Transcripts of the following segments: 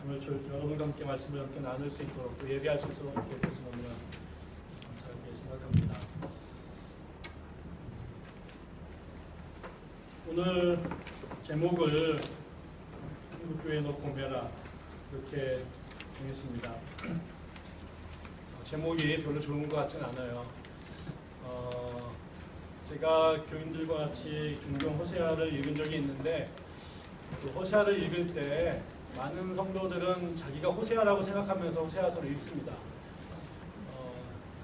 오늘 여러분과 함께 말씀을 함께 나눌 수 있도록 또 예배할 수 있도록 함께 해주셔서 너무나 감사하게 생각합니다. 오늘 제목을 한국교회 너 공매라 이렇게 정했습니다. 제목이 별로 좋은 것 같진 않아요. 제가 교인들과 같이 중경 호세아를 읽은 적이 있는데 그 호세아를 읽을 때 많은 성도들은 자기가 호세아라고 생각하면서 호세아서를 읽습니다.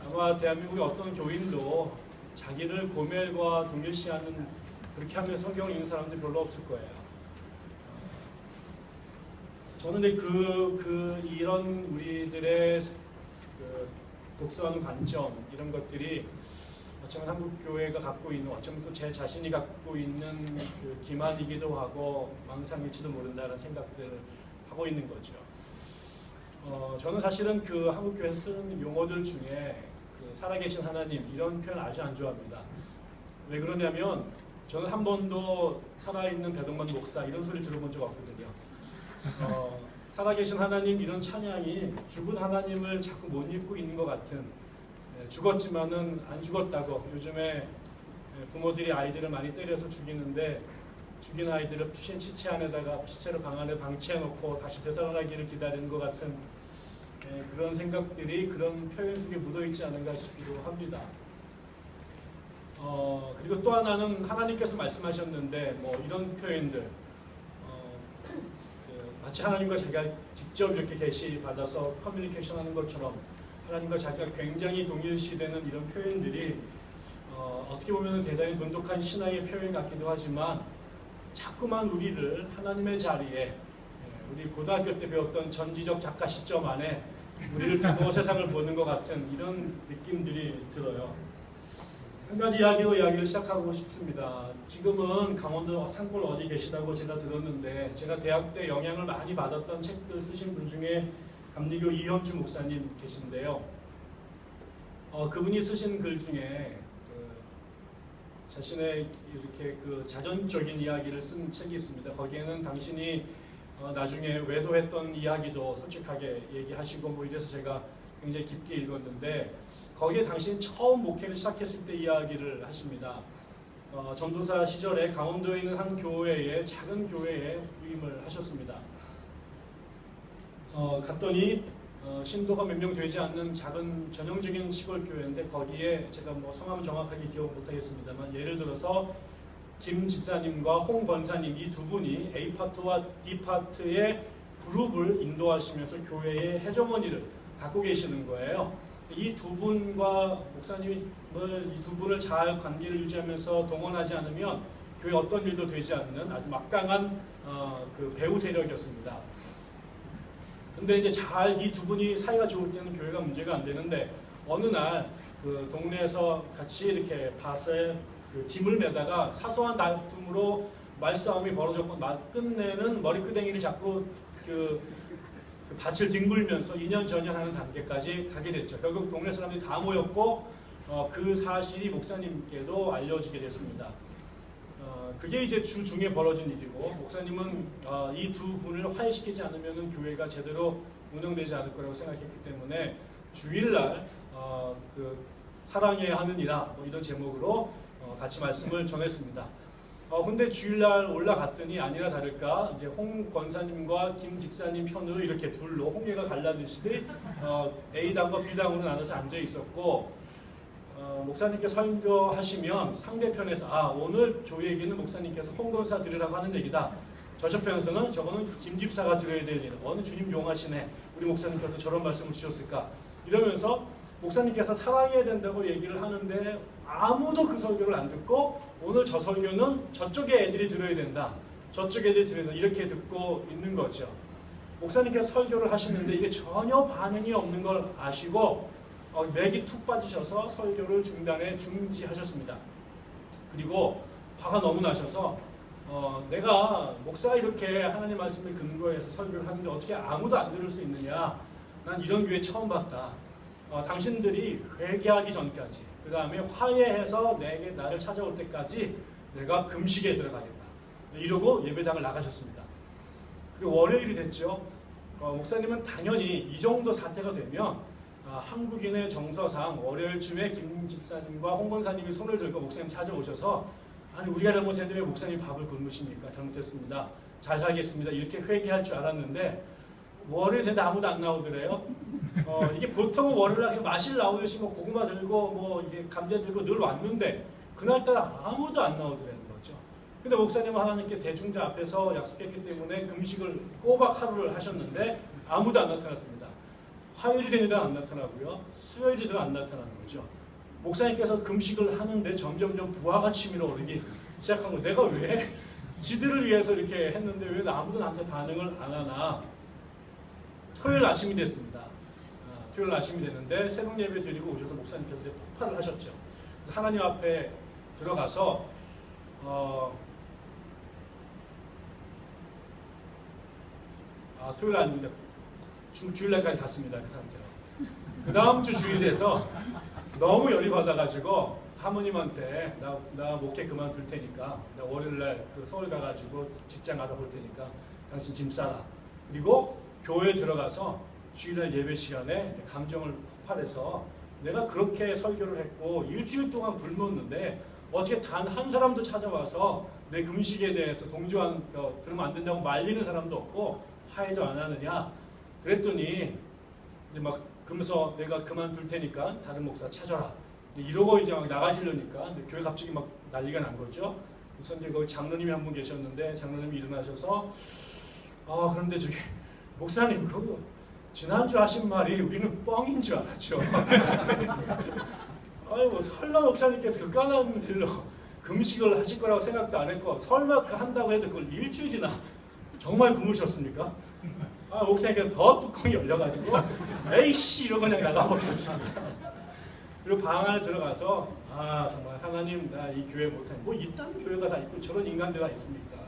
아마 대한민국의 어떤 교인도 자기를 고멜과 동일시하는 그렇게 하면서 성경을 읽는 사람들이 별로 없을 거예요. 저는 이런 우리들의 독서하는 관점 이런 것들이 어쩌면 한국교회가 갖고 있는 어쩌면 또 제 자신이 갖고 있는 그 기만이기도 하고 망상일지도 모른다는 생각들을 하고 있는 거죠. 저는 사실은 그 한국교회에서 쓰는 용어들 중에 그 살아계신 하나님 이런 표현 아주 안 좋아합니다. 왜 그러냐면 저는 한 번도 살아있는 배동만 목사 이런 소리 들어본 적 없거든요. 살아계신 하나님 이런 찬양이 죽은 하나님을 자꾸 못 잊고 있는 것 같은 죽었지만은 안 죽었다고 요즘에 부모들이 아이들을 많이 때려서 죽이는데 죽인 아이들을 시체 안에다가 시체를 방 안에 방치해 놓고 다시 되살아나기를 기다리는 것 같은 그런 생각들이 그런 표현 속에 묻어있지 않은가 싶기도 합니다. 그리고 또 하나는 하나님께서 말씀하셨는데 뭐 이런 표현들 마치 하나님과 자기가 직접 이렇게 계시 받아서 커뮤니케이션 하는 것처럼 하나님과 자기가 굉장히 동일시되는 이런 표현들이 어떻게 보면 대단히 돈독한 신앙의 표현 같기도 하지만 자꾸만 우리를 하나님의 자리에 우리 고등학교 때 배웠던 전지적 작가 시점 안에 우리를 두고 세상을 보는 것 같은 이런 느낌들이 들어요. 한 가지 이야기를 시작하고 싶습니다. 지금은 강원도 산골 어디 계시다고 제가 들었는데 제가 대학 때 영향을 많이 받았던 책들 쓰신 분 중에 감리교 이현주 목사님 계신데요. 그분이 쓰신 글 중에 자신의 이렇게 그 자전적인 이야기를 쓴 책이 있습니다. 거기에는 당신이 나중에 외도했던 이야기도 솔직하게 얘기하시고 뭐 이래서 제가 굉장히 깊게 읽었는데 거기에 당신이 처음 목회를 시작했을 때 이야기를 하십니다. 전도사 시절에 강원도에 있는 한 교회에 작은 교회에 부임을 하셨습니다. 갔더니 신도가 몇 명 되지 않는 작은 전형적인 시골 교회인데 거기에 제가 뭐 성함은 정확하게 기억 못하겠습니다만 예를 들어서 김 집사님과 홍 권사님 이 두 분이 A파트와 D파트의 그룹을 인도하시면서 교회의 해적원이를 갖고 계시는 거예요. 이 두 분과 목사님이 이 두 분을 잘 관계를 유지하면서 동원하지 않으면 교회 어떤 일도 되지 않는 아주 막강한 그 배후 세력이었습니다. 근데 이제 잘 이 두 분이 사이가 좋을 때는 교회가 문제가 안 되는데 어느 날 그 동네에서 같이 이렇게 밭에 그 김을 매다가 사소한 다툼으로 말싸움이 벌어졌고 끝내는 머리끄댕이를 잡고 그 밭을 뒹굴면서 2년 전연하는 단계까지 가게 됐죠. 결국 동네 사람들이 다 모였고 그 사실이 목사님께도 알려지게 됐습니다. 그게 이제 주중에 벌어진 일이고 목사님은 이 두 분을 화해시키지 않으면 교회가 제대로 운영되지 않을 거라고 생각했기 때문에 주일날 그 사랑해야 하느니라 뭐 이런 제목으로 같이 말씀을 전했습니다. 근데 주일날 올라갔더니 아니나 다를까 이제 홍 권사님과 김 집사님 편으로 이렇게 둘로 홍해가 갈라지듯이 A당과 B당으로 나눠서 앉아 있었고 목사님께서 설교하시면 상대편에서 오늘 조회기는 목사님께서 홍 권사 드리라고 하는 얘기다. 저편에서는 저거는 김 집사가 드려야 될 일. 어느 주님 용하시네. 우리 목사님께서 저런 말씀을 주셨을까. 이러면서 목사님께서 사랑해야 된다고 얘기를 하는데 아무도 그 설교를 안 듣고 오늘 저 설교는 저쪽에 애들이 들어야 된다. 저쪽 애들이 들어야 된다. 이렇게 듣고 있는 거죠. 목사님께서 설교를 하시는데 이게 전혀 반응이 없는 걸 아시고 맥이 툭 빠지셔서 설교를 중지하셨습니다. 그리고 화가 너무 나셔서 내가 목사가 이렇게 하나님 말씀을 근거해서 설교를 하는데 어떻게 아무도 안 들을 수 있느냐. 난 이런 교회 처음 봤다. 당신들이 회개하기 전까지 그 다음에 화해해서 나를 찾아올 때까지 내가 금식에 들어가겠다. 이러고 예배당을 나가셨습니다. 그리고 월요일이 됐죠. 목사님은 당연히 이 정도 사태가 되면 한국인의 정서상 월요일쯤에 김 집사님과 홍 권사님이 손을 들고 목사님 찾아오셔서 아니 우리가 잘못했는데 왜 목사님 밥을 굶으십니까? 잘못했습니다. 잘 살겠습니다. 이렇게 회개할 줄 알았는데 월요일 되는데 아무도 안 나오더래요. 이게 보통은 월요일날 그냥 마실 나오듯이 뭐 고구마 들고 뭐 이게 감자 들고 늘 왔는데 그날따라 아무도 안 나오더라는 거죠. 근데 목사님은 하나님께 대중들 앞에서 약속했기 때문에 금식을 꼬박 하루를 하셨는데 아무도 안 나타났습니다. 화요일이 되니까 안 나타나고요. 수요일이 되면 안 나타나는 거죠. 목사님께서 금식을 하는데 점점점 부하가 치밀어 오르기 시작한 거예요. 내가 왜 지들을 위해서 이렇게 했는데 왜 아무도 나한테 반응을 안 하나. 토요일 아침이 됐습니다. 토요일 아침이 됐는데 새벽 예배 드리고 오셔서 목사님께서 폭발을 하셨죠. 하나님 앞에 들어가서 토요일 아닙니다. 주일날까지 갔습니다. 그 상태로. 그 다음 주 주일 돼서 너무 열이 받아가지고 사모님한테 나 목회 그만둘 테니까 나 월요일날 그 서울 가가지고 직장 알아볼 테니까 당신 짐 싸라. 그리고 교회에 들어가서 주일날 예배 시간에 감정을 폭발해서 내가 그렇게 설교를 했고 일주일 동안 굶었는데 어떻게 단 한 사람도 찾아와서 내 금식에 대해서 동조하는 그러면 안 된다고 말리는 사람도 없고 화해도 안 하느냐. 그랬더니 이제 막 그러면서 내가 그만둘 테니까 다른 목사 찾아라. 이러고 이제 막 나가시려니까 교회 갑자기 막 난리가 난 거죠. 그래서 이제 거기 장로님이 한 분 계셨는데 장로님이 일어나셔서 그런데 저기 목사님 그거 지난주 하신 말이 우리는 뻥인 줄 알았죠. 뭐 설마 목사님께서 그 까나는 일로 금식을 하실 거라고 생각도 안 했고 설마 한다고 해도 그걸 일주일이나 정말 굶으셨습니까? 목사님께서 더 뚜껑이 열려가지고 에이씨 이러고 그냥 나가버렸습니다. 그리고 방 안에 들어가서 정말 하나님 나 이 교회 못하니 뭐 이딴 교회가 다 있고 저런 인간들이 다 있습니까?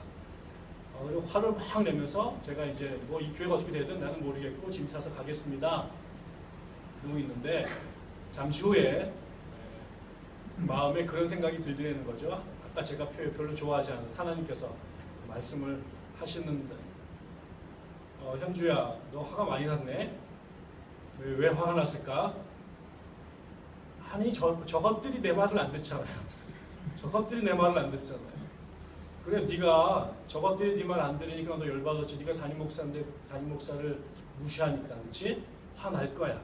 그리고 화를 막 내면서 제가 이제 뭐 이 교회가 어떻게 되든 나는 모르겠고 짐 싸서 가겠습니다. 그러고 있는데 잠시 후에 마음에 그런 생각이 들더라는 거죠. 아까 제가 별로 좋아하지 않은 하나님께서 말씀을 하시는데 현주야 너 화가 많이 났네. 왜 화가 났을까? 아니 저것들이 내 말을 안 듣잖아요. 저것들이 내 말을 안 듣잖아요. 그래 네가 저것들이 네 말 안 들으니까 너 열받았지. 네가 담임 목사인데 담임 목사를 무시하니까 그렇지? 화날 거야.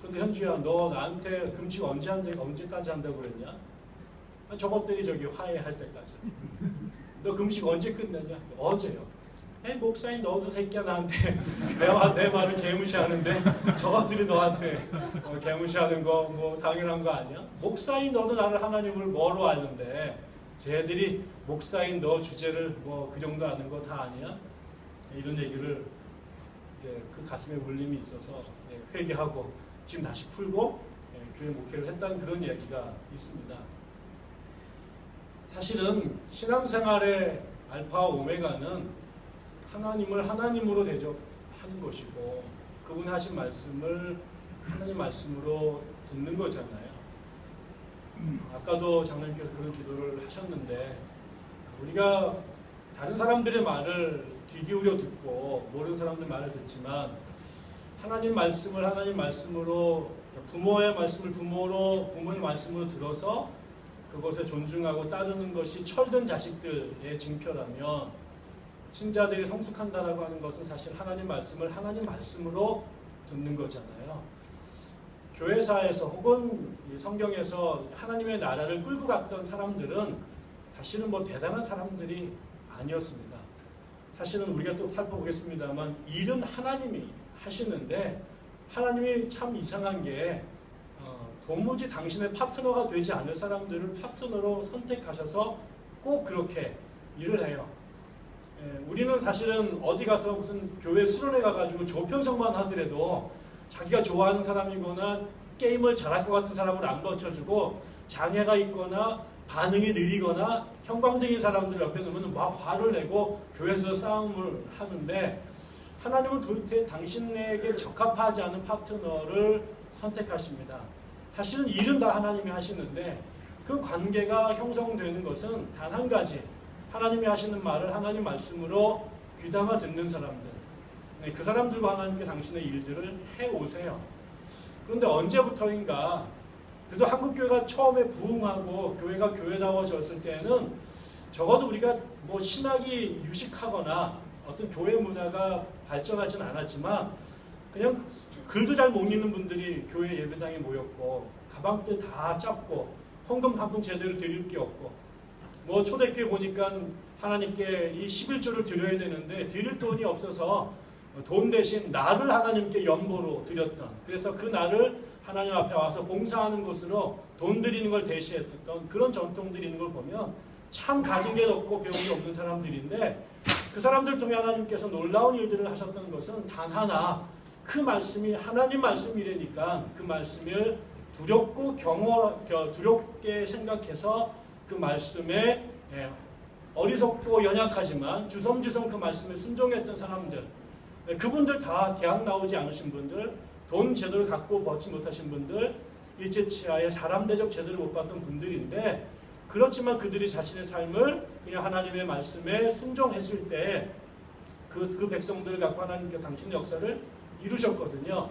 근데 현주야 너 나한테 금식 언제까지 한다고 그랬냐? 저것들이 저기 화해할 때까지. 너 금식 언제 끝내냐? 어제요. 목사님 너도 새끼야 나한테 내 말을 개무시하는데 저것들이 너한테 개무시하는 거 뭐 당연한 거 아니야? 목사님 너도 나를 하나님을 뭐로 아는데 쟤들이 목사인 너 주제를 뭐 그 정도 아는 거 다 아니야? 이런 얘기를 그 가슴에 울림이 있어서 회개하고 지금 다시 풀고 교회 목회를 했다는 그런 이야기가 있습니다. 사실은 신앙생활의 알파와 오메가는 하나님을 하나님으로 대접하는 것이고 그분이 하신 말씀을 하나님 말씀으로 듣는 거잖아요. 아까도 장로님께서 그런 기도를 하셨는데 우리가 다른 사람들의 말을 귀 기울여 듣고 모르는 사람들 말을 듣지만 하나님 말씀을 하나님 말씀으로 부모의 말씀을 부모의 말씀으로 들어서 그것에 존중하고 따르는 것이 철든 자식들의 징표라면 신자들이 성숙한다라고 하는 것은 사실 하나님 말씀을 하나님 말씀으로 듣는 거잖아요. 교회사에서 혹은 성경에서 하나님의 나라를 끌고 갔던 사람들은 사실은 뭐 대단한 사람들이 아니었습니다. 사실은 우리가 또 살펴보겠습니다만 일은 하나님이 하시는데 하나님이 참 이상한 게 도무지 당신의 파트너가 되지 않을 사람들을 파트너로 선택하셔서 꼭 그렇게 일을 해요. 우리는 사실은 어디 가서 무슨 교회 수련회 가가지고 조편성만 하더라도 자기가 좋아하는 사람이거나 게임을 잘할 것 같은 사람을 안 거쳐주고 장애가 있거나 반응이 느리거나 형광등인 사람들 옆에 놓으면 막 화를 내고 교회에서 싸움을 하는데 하나님은 도대체 당신에게 적합하지 않은 파트너를 선택하십니다. 사실은 일은 다 하나님이 하시는데 그 관계가 형성되는 것은 단 한 가지 하나님이 하시는 말을 하나님 말씀으로 귀담아 듣는 사람들 네, 그 사람들과 하나님께 당신의 일들을 해오세요. 그런데 언제부터인가 그래도 한국교회가 처음에 부흥하고 교회가 교회다워졌을 때는 적어도 우리가 뭐 신학이 유식하거나 어떤 교회 문화가 발전하지는 않았지만 그냥 글도 잘 못 읽는 분들이 교회 예배당에 모였고 가방들 다 잡고 헌금 한 푼 제대로 드릴 게 없고 뭐 초대교회 보니까 하나님께 이 11조를 드려야 되는데 드릴 돈이 없어서 돈 대신 나를 하나님께 연보로 드렸던, 그래서 그 나를 하나님 앞에 와서 봉사하는 것으로 돈 드리는 걸 대시했었던 그런 전통들이 있는 걸 보면 참 가진 게 없고 배운 게 없는 사람들인데, 그 사람들 통해 하나님께서 놀라운 일들을 하셨던 것은 단 하나, 그 말씀이 하나님 말씀이라니까 그 말씀을 두렵고 두렵게 생각해서 그 말씀에 어리석고 연약하지만 주섬주섬 그 말씀에 순종했던 사람들, 그분들 다 대학 나오지 않으신 분들, 돈 제대로 갖고 벗지 못하신 분들, 일제치하에 사람 대접 제대로 못 받던 분들인데, 그렇지만 그들이 자신의 삶을 그냥 하나님의 말씀에 순종했을 때 그 백성들을 갖고 하나님께 당신의 역사를 이루셨거든요.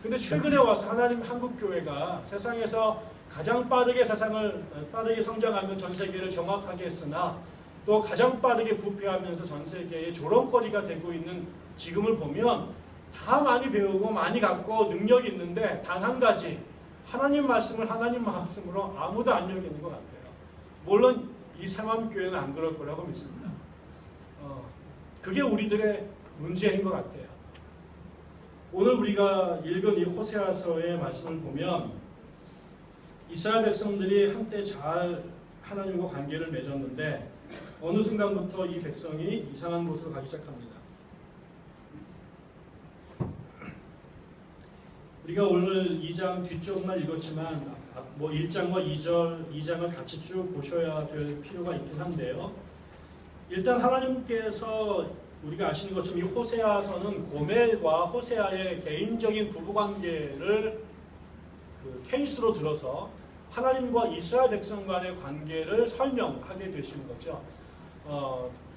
근데 최근에 와서 하나님 한국교회가 세상에서 가장 빠르게 세상을 빠르게 성장하며 전 세계를 정확하게 했으나 또 가장 빠르게 부패하면서 전 세계의 조롱거리가 되고 있는 지금을 보면 다 많이 배우고 많이 갖고 능력이 있는데 단 한 가지, 하나님 말씀을 하나님 말씀으로 아무도 안 여기는 것 같아요. 물론 이 상암교회는 안 그럴 거라고 믿습니다. 그게 우리들의 문제인 것 같아요. 오늘 우리가 읽은 이 호세아서의 말씀을 보면 이스라엘 백성들이 한때 잘 하나님과 관계를 맺었는데 어느 순간부터 이 백성이 이상한 곳으로 가기 시작합니다. 우리가 오늘 2장 뒤쪽만 읽었지만 뭐 1장과 2장을 같이 쭉 보셔야 될 필요가 있긴 한데요. 일단 하나님께서 우리가 아시는 것처럼 이 호세아서는 고멜과 호세아의 개인적인 부부관계를 케이스로 들어서 하나님과 이스라엘 백성 간의 관계를 설명하게 되시는 거죠.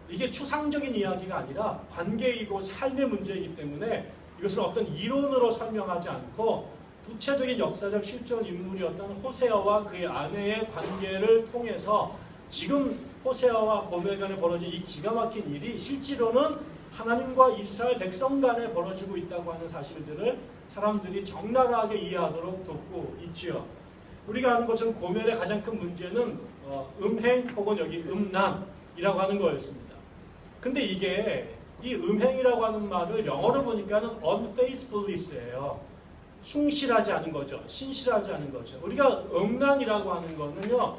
이게 추상적인 이야기가 아니라 관계이고 삶의 문제이기 때문에 이것을 어떤 이론으로 설명하지 않고 구체적인 역사적 실존 인물이었던 호세아와 그의 아내의 관계를 통해서 지금 호세아와 고멜 간에 벌어진 이 기가 막힌 일이 실제로는 하나님과 이스라엘 백성 간에 벌어지고 있다고 하는 사실들을 사람들이 적나라하게 이해하도록 돕고 있지요. 우리가 아는 것처럼 고멜의 가장 큰 문제는 음행 혹은 여기 음란이라고 하는 거였습니다. 근데 이게 이 음행이라고 하는 말을 영어로 보니까는 unfaithfulness예요. 충실하지 않은 거죠. 신실하지 않은 거죠. 우리가 음란이라고 하는 거는요,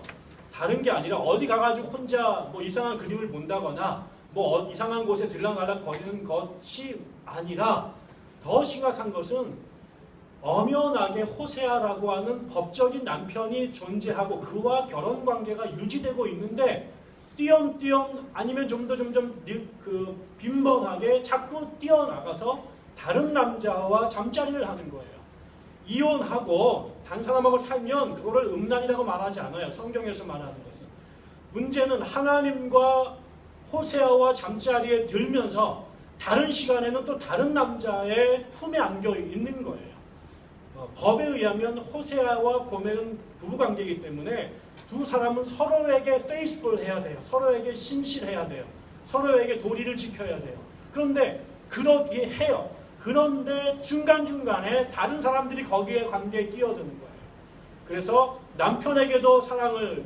다른 게 아니라 어디 가가지고 혼자 뭐 이상한 그림을 본다거나 뭐 이상한 곳에 들락날락 거리는 것이 아니라 더 심각한 것은 엄연하게 호세아라고 하는 법적인 남편이 존재하고 그와 결혼 관계가 유지되고 있는데 띄엄띄엄 아니면 점점 빈번하게 자꾸 뛰어나가서 다른 남자와 잠자리를 하는 거예요. 이혼하고 다른 사람하고 살면 그거를 음란이라고 말하지 않아요. 성경에서 말하는 것은. 문제는 하나님과 호세아와 잠자리에 들면서 다른 시간에는 또 다른 남자의 품에 안겨 있는 거예요. 법에 의하면 호세아와 고멜은 부부관계이기 때문에 두 사람은 서로에게 faithful 해야 돼요. 서로에게 신실해야 돼요. 서로에게 도리를 지켜야 돼요. 그런데 그러기에 해요. 그런데 중간중간에 다른 사람들이 거기에 관계에 끼어드는 거예요. 그래서 남편에게도 사랑을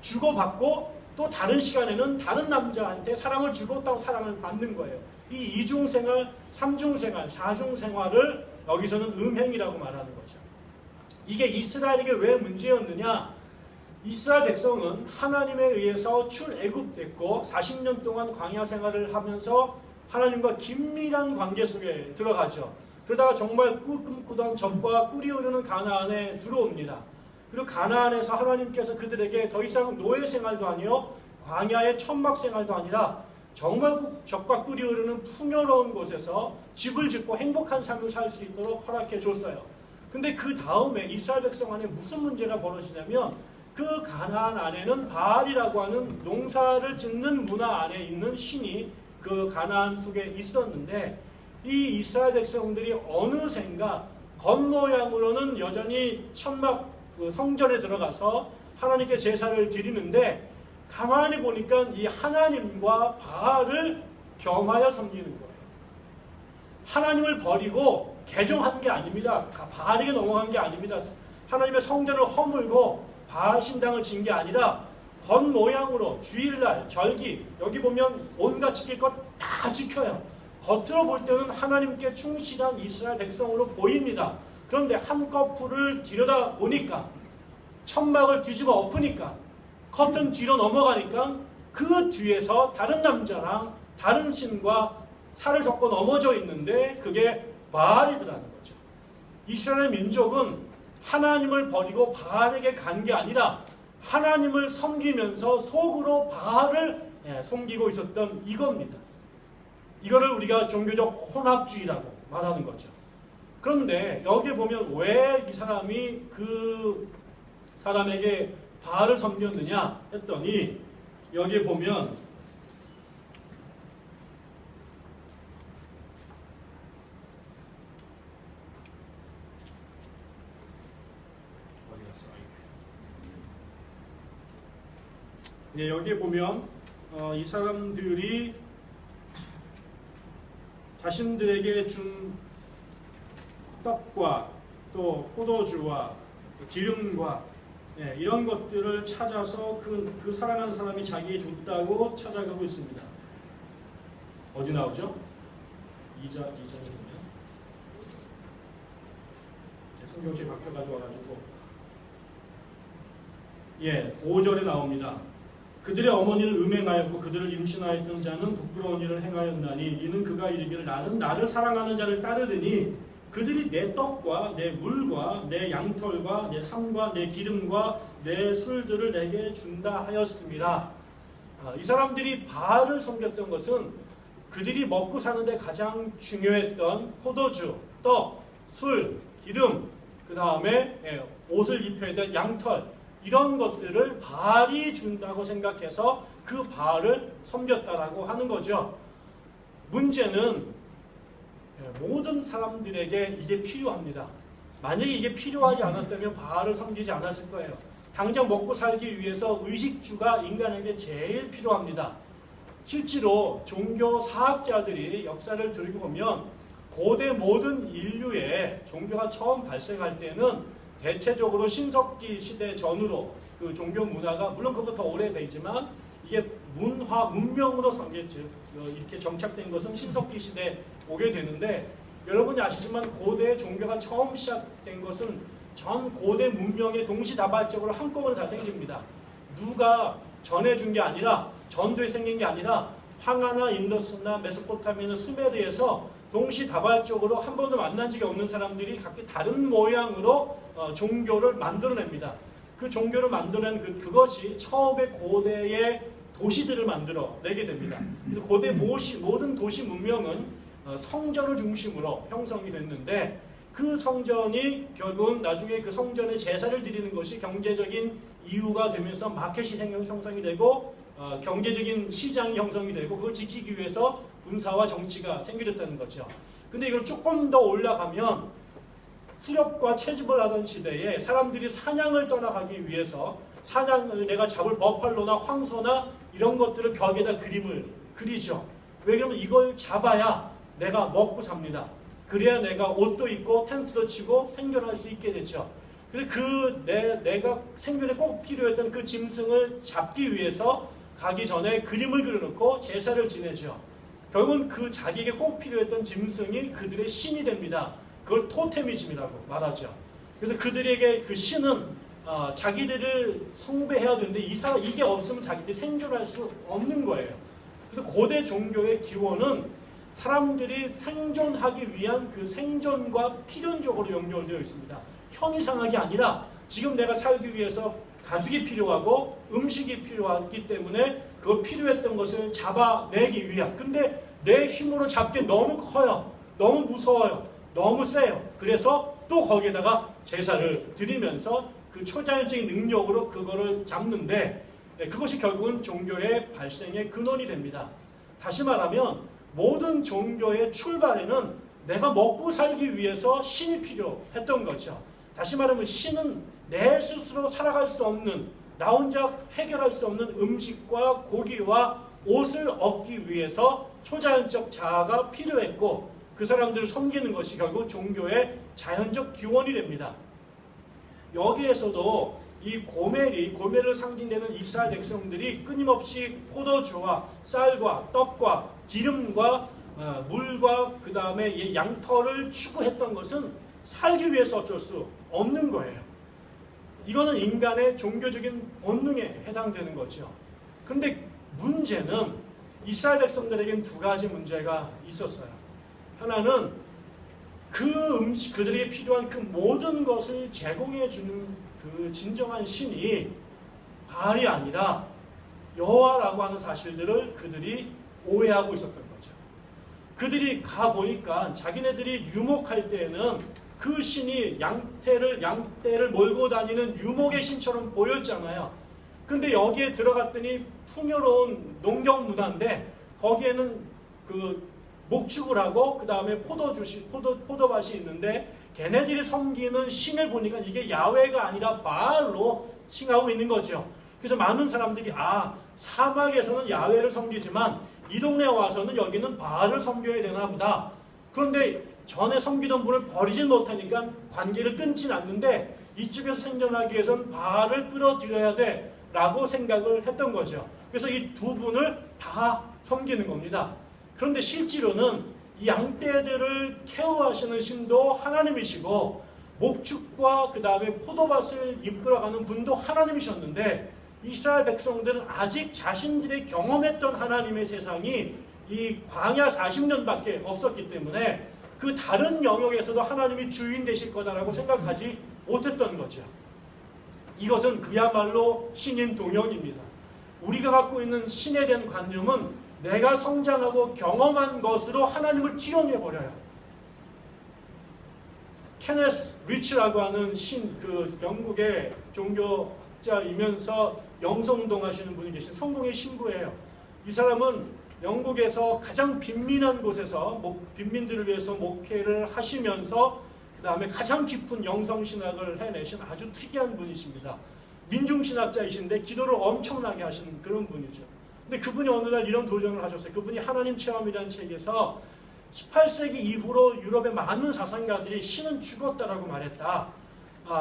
주고받고 또 다른 시간에는 다른 남자한테 사랑을 주고 또 사랑을 받는 거예요. 이 이중생활, 삼중생활, 사중생활을 여기서는 음행이라고 말하는 거죠. 이게 이스라엘에게 왜 문제였느냐? 이스라엘 백성은 하나님에 의해서 출애굽됐고 40년 동안 광야 생활을 하면서 하나님과 긴밀한 관계 속에 들어가죠. 그러다가 정말 꿈꾸던 적과 꿀이 흐르는 가나안에 들어옵니다. 그리고 가나안에서 하나님께서 그들에게 더 이상 노예 생활도 아니요 광야의 천막 생활도 아니라 정말 적과 꿀이 흐르는 풍요로운 곳에서 집을 짓고 행복한 삶을 살 수 있도록 허락해 줬어요. 근데 그 다음에 이스라엘 백성 안에 무슨 문제가 벌어지냐면 그 가나안 안에는 바알이라고 하는 농사를 짓는 문화 안에 있는 신이 그 가나안 속에 있었는데 이 이스라엘 백성들이 어느샌가 겉모양으로는 여전히 천막 그 성전에 들어가서 하나님께 제사를 드리는데 가만히 보니까 이 하나님과 바알을 겸하여 섬기는 거예요. 하나님을 버리고 개종한 게 아닙니다. 바알에게 넘어간 게 아닙니다. 하나님의 성전을 허물고 바알 신당을 진 게 아니라 겉모양으로 주일날, 절기, 여기 보면 온갖 지킬 것 다 지켜요. 겉으로 볼 때는 하나님께 충실한 이스라엘 백성으로 보입니다. 그런데 한꺼풀을 들여다보니까 천막을 뒤집어 엎으니까 커튼 뒤로 넘어가니까 그 뒤에서 다른 남자랑 다른 신과 살을 섞어 넘어져 있는데 그게 바알이더라는 거죠. 이스라엘 민족은 하나님을 버리고 바알에게 간 게 아니라 하나님을 섬기면서 속으로 바알을 섬기고 있었던 이겁니다. 이거를 우리가 종교적 혼합주의라고 말하는 거죠. 그런데 여기 보면 왜 이 사람이 그 사람에게 바알을 섬겼느냐 했더니 여기 보면 여기 보면 이 사람들이 자신들에게 준 떡과 또 포도주와 기름과 이런 것들을 찾아서 그 사랑하는 사람이 자기에 줬다고 찾아가고 있습니다. 어디 나오죠? 2장에 보면 성경책이 바뀌어가지고 와가지고 5절에 나옵니다. 그들의 어머니는 음행하였고 그들을 임신하였던 자는 부끄러운 일을 행하였나니 이는 그가 이르기를 나는 나를 사랑하는 자를 따르더니 그들이 내 떡과 내 물과 내 양털과 내 삶과 내 기름과 내 술들을 내게 준다 하였습니다. 이 사람들이 바알을 섬겼던 것은 그들이 먹고 사는데 가장 중요했던 포도주, 떡, 술, 기름, 그 다음에 옷을 입혀야 될 양털 이런 것들을 바알이 준다고 생각해서 그 바알을 섬겼다라고 하는 거죠. 문제는 모든 사람들에게 이게 필요합니다. 만약에 이게 필요하지 않았다면 바알을 섬기지 않았을 거예요. 당장 먹고 살기 위해서 의식주가 인간에게 제일 필요합니다. 실제로 종교 사학자들이 역사를 들고 보면 고대 모든 인류의 종교가 처음 발생할 때는 대체적으로 신석기 시대 전후로 그 종교 문화가 물론 그것도 더 오래되지만 이게 문명으로 이렇게 정착된 것은 신석기 시대에 오게 되는데 여러분이 아시지만 고대 종교가 처음 시작된 것은 전 고대 문명에 동시다발적으로 한꺼번에 다 생깁니다. 누가 전해준 게 아니라 전도에 생긴 게 아니라 황하나 인더스나 메소포타미아나 수메르에서 동시다발적으로 한 번도 만난 적이 없는 사람들이 각기 다른 모양으로 종교를 만들어냅니다. 그 종교를 만들어낸 그것이 처음에 고대의 도시들을 만들어내게 됩니다. 그래서 고대 모든 도시 문명은 성전을 중심으로 형성이 됐는데 그 성전이 결국은 나중에 그 성전에 제사를 드리는 것이 경제적인 이유가 되면서 마켓이 형성이 되고 경제적인 시장이 형성이 되고 그걸 지키기 위해서 군사와 정치가 생겨졌다는 거죠. 근데 이걸 조금 더 올라가면 수렵과 채집을 하던 시대에 사람들이 사냥을 떠나가기 위해서 사냥을 내가 잡을 버팔로나 황소나 이런 것들을 벽에다 그림을 그리죠. 왜 그러면 이걸 잡아야 내가 먹고 삽니다. 그래야 내가 옷도 입고 텐트도 치고 생존할 수 있게 됐죠. 그래서 내가 생존에 꼭 필요했던 그 짐승을 잡기 위해서 가기 전에 그림을 그려놓고 제사를 지내죠. 결국은 그 자기에게 꼭 필요했던 짐승이 그들의 신이 됩니다. 그걸 토테미즘이라고 말하죠. 그래서 그들에게 그 신은 자기들을 숭배해야 되는데 이게 없으면 자기들이 생존할 수 없는 거예요. 그래서 고대 종교의 기원은 사람들이 생존하기 위한 그 생존과 필연적으로 연결되어 있습니다. 형이상학이 아니라 지금 내가 살기 위해서 가죽이 필요하고 음식이 필요하기 때문에 그 필요했던 것을 잡아내기 위한. 근데 내 힘으로 잡기 너무 커요. 너무 무서워요. 너무 세요. 그래서 또 거기에다가 제사를 드리면서 그 초자연적인 능력으로 그거를 잡는데 그것이 결국은 종교의 발생의 근원이 됩니다. 다시 말하면 모든 종교의 출발에는 내가 먹고 살기 위해서 신이 필요했던 거죠. 다시 말하면 신은 내 스스로 살아갈 수 없는, 나 혼자 해결할 수 없는 음식과 고기와 옷을 얻기 위해서 초자연적 자아가 필요했고, 그 사람들을 섬기는 것이 결국 종교의 자연적 기원이 됩니다. 여기에서도 이 고멜을 상징되는 이스라엘 백성들이 끊임없이 포도주와 쌀과 떡과 기름과 물과 그 다음에 양털을 추구했던 것은 살기 위해서 어쩔 수 없는 거예요. 이거는 인간의 종교적인 본능에 해당되는 거죠. 그런데 문제는 이스라엘 백성들에겐 두 가지 문제가 있었어요. 하나는 그들에게 필요한 그 모든 것을 제공해 주는 그 진정한 신이 바알이 아니라 여호와라고 하는 사실들을 그들이 오해하고 있었던 거죠. 그들이 가보니까 자기네들이 유목할 때에는 그 신이 양떼를 몰고 다니는 유목의 신처럼 보였잖아요. 근데 여기에 들어갔더니 풍요로운 농경 문화인데 거기에는 그 목축을 하고 그 다음에 포도밭이 있는데 걔네들이 섬기는 신을 보니까 이게 야훼가 아니라 바알로 칭하고 있는 거죠. 그래서 많은 사람들이 사막에서는 야훼를 섬기지만 이 동네에 와서는 여기는 바알을 섬겨야 되나 보다. 그런데 전에 섬기던 분을 버리진 못하니까 관계를 끊진 않는데 이쪽에서 생존하기 위해서는 바알을 끌어들여야 돼 라고 생각을 했던 거죠. 그래서 이 두 분을 다 섬기는 겁니다. 그런데 실제로는 이 양떼들을 케어하시는 신도 하나님이시고 목축과 그 다음에 포도밭을 이끌어가는 분도 하나님이셨는데 이스라엘 백성들은 아직 자신들이 경험했던 하나님의 세상이 이 광야 40년밖에 없었기 때문에 그 다른 영역에서도 하나님이 주인 되실 거다라고 생각하지 못했던 거죠. 이것은 그야말로 신인 동역입니다. 우리가 갖고 있는 신에 대한 관념은 내가 성장하고 경험한 것으로 하나님을 투영해버려요. 케네스 리치라고 하는 그 영국의 종교자이면서 영성운동 하시는 분이 계신 성공의 신부예요. 이 사람은 영국에서 가장 빈민한 곳에서 빈민들을 위해서 목회를 하시면서 그 다음에 가장 깊은 영성신학을 해내신 아주 특이한 분이십니다. 민중신학자이신데 기도를 엄청나게 하시는 그런 분이죠. 근데 그분이 어느 날 이런 도전을 하셨어요. 그분이 하나님 체험이라는 책에서 18세기 이후로 유럽의 많은 사상가들이 신은 죽었다라고 말했다.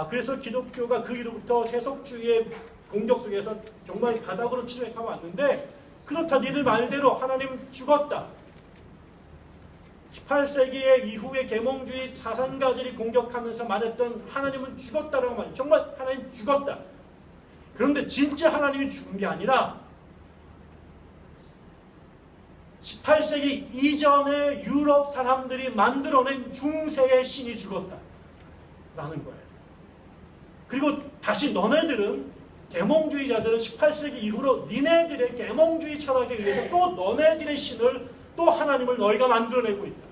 그래서 기독교가 그 이후부터 세속주의의 공격 속에서 정말 바닥으로 추락하고 왔는데 그렇다 니들 말대로 하나님 죽었다. 18세기의 이후의 계몽주의 사상가들이 공격하면서 말했던 하나님은 죽었다라고 말해요. 정말 하나님 죽었다. 그런데 진짜 하나님이 죽은 게 아니라 18세기 이전에 유럽 사람들이 만들어낸 중세의 신이 죽었다라는 거예요. 그리고 다시 너네들은 계몽주의자들은 18세기 이후로 니네들의 계몽주의 철학에 의해서 또 너네들의 신을 또 하나님을 너희가 만들어내고 있다.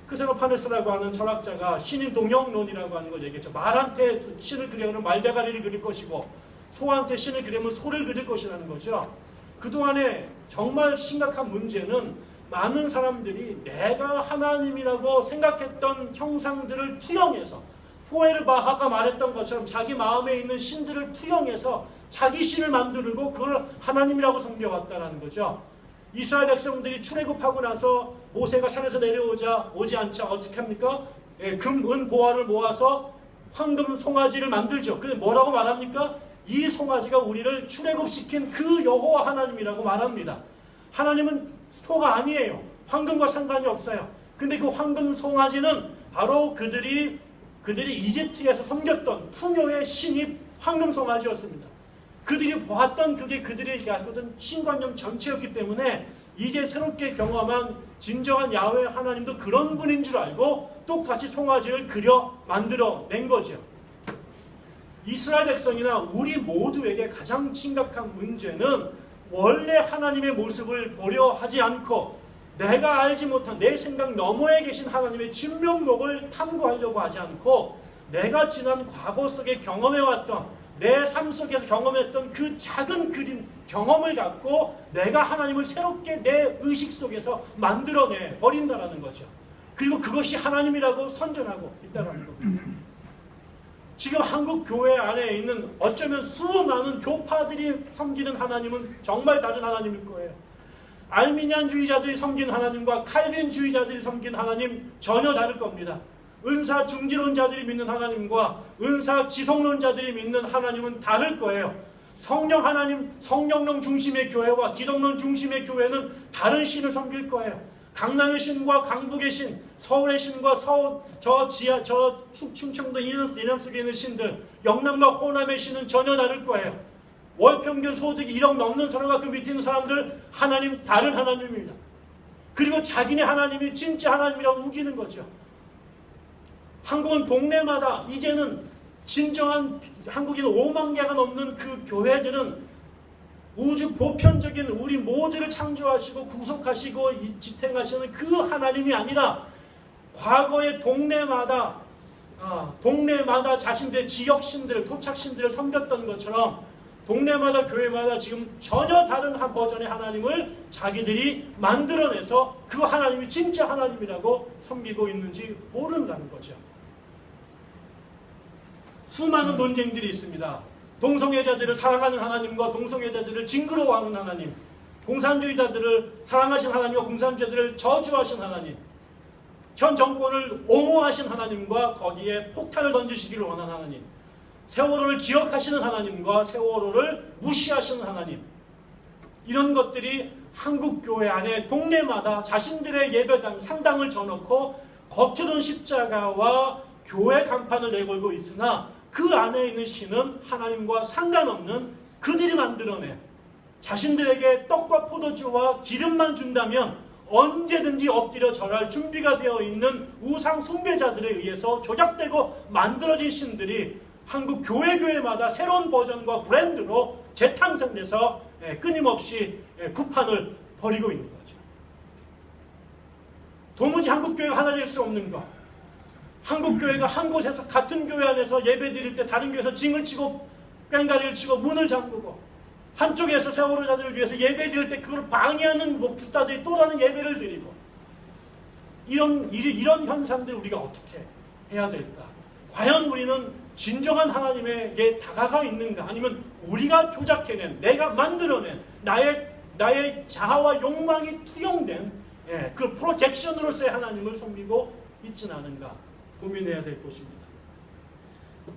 크세노파네스라고 하는 철학자가 신인 동역론이라고 하는 걸 얘기했죠. 말한테 신을 그리려면 말대가리를 그릴 것이고 소한테 신을 그리려면 소를 그릴 것이라는 거죠. 그동안에 정말 심각한 문제는 많은 사람들이 내가 하나님이라고 생각했던 형상들을 투영해서 포에르바하가 말했던 것처럼 자기 마음에 있는 신들을 투영해서 자기 신을 만들고 그걸 하나님이라고 섬겨왔다는 거죠. 이스라엘 백성들이 출애굽하고 나서 모세가 산에서 오지 않자 어떻게 합니까? 금, 은, 보화를 모아서 황금 송아지를 만들죠. 근데 뭐라고 말합니까? 이 송아지가 우리를 출애굽시킨 그 여호와 하나님이라고 말합니다. 하나님은 소가 아니에요. 황금과 상관이 없어요. 근데 그 황금 송아지는 바로 그들이 이집트에서 섬겼던 풍요의 신이 황금 송아지였습니다. 그들이 보았던 그게 그들이 갖고던 신관념 전체였기 때문에 이제 새롭게 경험한 진정한 야훼 하나님도 그런 분인 줄 알고 똑같이 송아지를 만들어 낸 거죠. 이스라엘 백성이나 우리 모두에게 가장 심각한 문제는 원래 하나님의 모습을 보려 하지 않고 내가 알지 못한 내 생각 너머에 계신 하나님의 진면목을 탐구하려고 하지 않고 내가 지난 과거 속에 경험해왔던 내 삶 속에서 경험했던 그 작은 그림, 경험을 갖고 내가 하나님을 새롭게 내 의식 속에서 만들어내 버린다라는 거죠. 그리고 그것이 하나님이라고 선전하고 있다는 겁니다. 지금 한국 교회 안에 있는 어쩌면 수많은 교파들이 섬기는 하나님은 정말 다른 하나님일 거예요. 알미니안주의자들이 섬긴 하나님과 칼빈주의자들이 섬긴 하나님 전혀 다를 겁니다. 은사 중지론자들이 믿는 하나님과 은사 지속론자들이 믿는 하나님은 다를 거예요. 성령 하나님, 성령론 중심의 교회와 기독론 중심의 교회는 다른 신을 섬길 거예요. 강남의 신과 강북의 신, 서울의 신과 저 충청도 이남 속에 있는 신들, 영남과 호남의 신은 전혀 다를 거예요. 월평균 소득이 1억 넘는 사람과 그 밑에 있는 사람들 하나님 다른 하나님입니다. 그리고 자기네 하나님이 진짜 하나님이라고 우기는 거죠. 한국은 동네마다 이제는 진정한 한국인 5만 개가 넘는 그 교회들은 우주 보편적인 우리 모두를 창조하시고 구속하시고 지탱하시는 그 하나님이 아니라 과거의 동네마다 자신들의 지역신들, 토착신들을 섬겼던 것처럼 동네마다 교회마다 지금 전혀 다른 한 버전의 하나님을 자기들이 만들어내서 그 하나님이 진짜 하나님이라고 섬기고 있는지 모른다는 거죠. 수많은 논쟁들이 있습니다. 동성애자들을 사랑하는 하나님과 동성애자들을 징그러워하는 하나님, 공산주의자들을 사랑하신 하나님과 공산주의자들을 저주하신 하나님, 현 정권을 옹호하신 하나님과 거기에 폭탄을 던지시기를 원하는 하나님, 세월호를 기억하시는 하나님과 세월호를 무시하시는 하나님, 이런 것들이 한국교회 안에 동네마다 자신들의 예배당, 상당을 져놓고 겉으로는 십자가와 교회 간판을 내걸고 있으나 그 안에 있는 신은 하나님과 상관없는 그들이 만들어낸 자신들에게 떡과 포도주와 기름만 준다면 언제든지 엎드려 절할 준비가 되어 있는 우상 숭배자들에 의해서 조작되고 만들어진 신들이 한국 교회마다 새로운 버전과 브랜드로 재탄생돼서 끊임없이 구판을 벌이고 있는 거죠. 도무지 한국교회가 하나 될 수 없는 것. 한국교회가 한 곳에서 같은 교회 안에서 예배 드릴 때 다른 교회에서 징을 치고 뺑가리를 치고 문을 잠그고 한쪽에서 세월호자들을 위해서 예배 드릴 때 그걸 방해하는 목사들이 또 다른 예배를 드리고 이런 현상들 우리가 어떻게 해야 될까? 과연 우리는 진정한 하나님에게 다가가 있는가? 아니면 우리가 조작해낸, 내가 만들어낸 나의 자아와 욕망이 투영된 그 프로젝션으로서의 하나님을 섬기고 있지는 않은가? 고민해야 될 것입니다.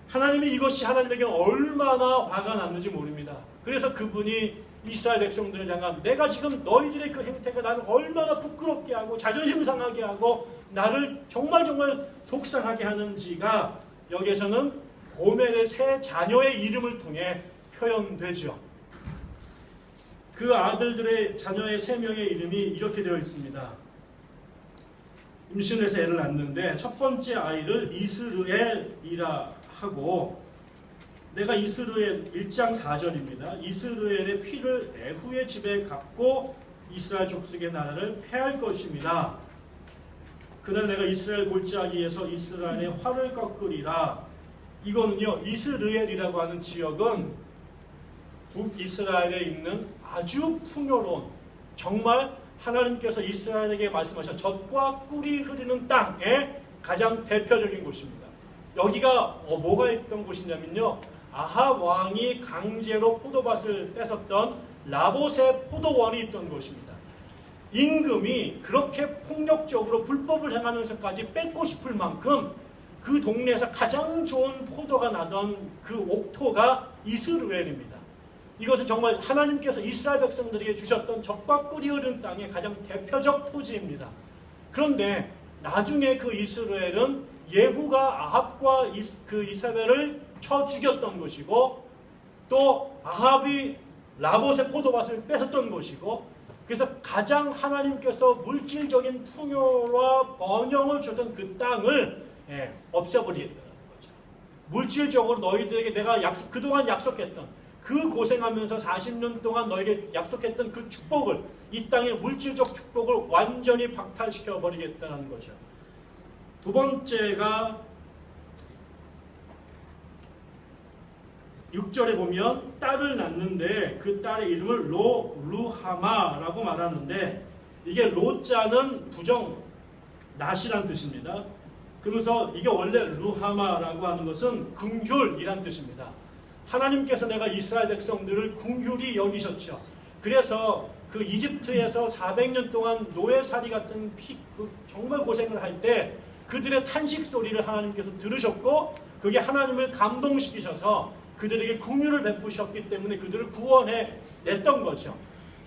하나님이 이것이 하나님에게 얼마나 화가 났는지 모릅니다. 그래서 그분이 이스라엘 백성들을 향한 내가 지금 너희들의 그 행태가 나를 얼마나 부끄럽게 하고 자존심 상하게 하고 나를 정말 속상하게 하는지가 여기에서는 고멜의 세 자녀의 이름을 통해 표현되죠. 그 아들들의 자녀의 세 명의 이름이 이렇게 되어 있습니다. 임신을 해서 애를 낳는데 첫 번째 아이를 이스르엘이라 하고, 내가 이스르엘 1장 4절입니다. 이스르엘의 피를 에후의 집에 갚고 이스라엘 족속의 나라를 패할 것입니다. 그날 내가 이스라엘 골짜기에서 이스라엘의 활을 꺾으리라. 이거는요, 이스르엘이라고 하는 지역은 북이스라엘에 있는 아주 풍요로운, 정말 하나님께서 이스라엘에게 말씀하신 젖과 꿀이 흐르는 땅의 가장 대표적인 곳입니다. 여기가 뭐가 있던 곳이냐면요, 아합 왕이 강제로 포도밭을 뺏었던 라봇의 포도원이 있던 곳입니다. 임금이 그렇게 폭력적으로 불법을 행하면서까지 뺏고 싶을 만큼 그 동네에서 가장 좋은 포도가 나던 그 옥토가 이스라엘입니다. 이것은 정말 하나님께서 이스라엘 백성들에게 주셨던 젖과 꿀이 흐르는 땅의 가장 대표적 토지입니다. 그런데 나중에 그 이스라엘은 예후가 아합과 그 이사벨을 쳐 죽였던 것이고, 또 아합이 라봇의 포도밭을 뺏었던 것이고, 그래서 가장 하나님께서 물질적인 풍요와 번영을 주던 그 땅을 없애버리겠다는 거죠. 물질적으로 너희들에게 내가 그동안 약속했던, 그 고생하면서 40년 동안 너에게 약속했던 그 축복을, 이 땅의 물질적 축복을 완전히 박탈시켜 버리겠다는 거죠. 두 번째가 6절에 보면 딸을 낳는데 그 딸의 이름을 루하마라고 말하는데, 이게 로자는 부정, 낫이란 뜻입니다. 그러면서 이게 원래 루하마라고 하는 것은 긍휼이란 뜻입니다. 하나님께서 내가 이스라엘 백성들을 긍휼히 여기셨죠. 그래서 그 이집트에서 400년 동안 노예살이 같은 정말 고생을 할 때 그들의 탄식 소리를 하나님께서 들으셨고, 그게 하나님을 감동시키셔서 그들에게 긍휼을 베푸셨기 때문에 그들을 구원해 냈던 거죠.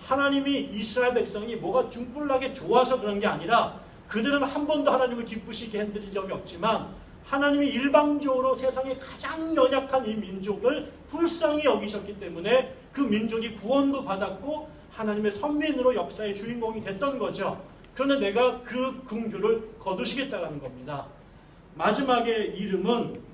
하나님이 이스라엘 백성이 뭐가 중불나게 좋아서 그런 게 아니라, 그들은 한 번도 하나님을 기쁘시게 해드린 적이 없지만 하나님이 일방적으로 세상에 가장 연약한 이 민족을 불쌍히 여기셨기 때문에 그 민족이 구원도 받았고 하나님의 선민으로 역사의 주인공이 됐던 거죠. 그런데 내가 그 긍휼을 거두시겠다는 겁니다. 마지막에 이름은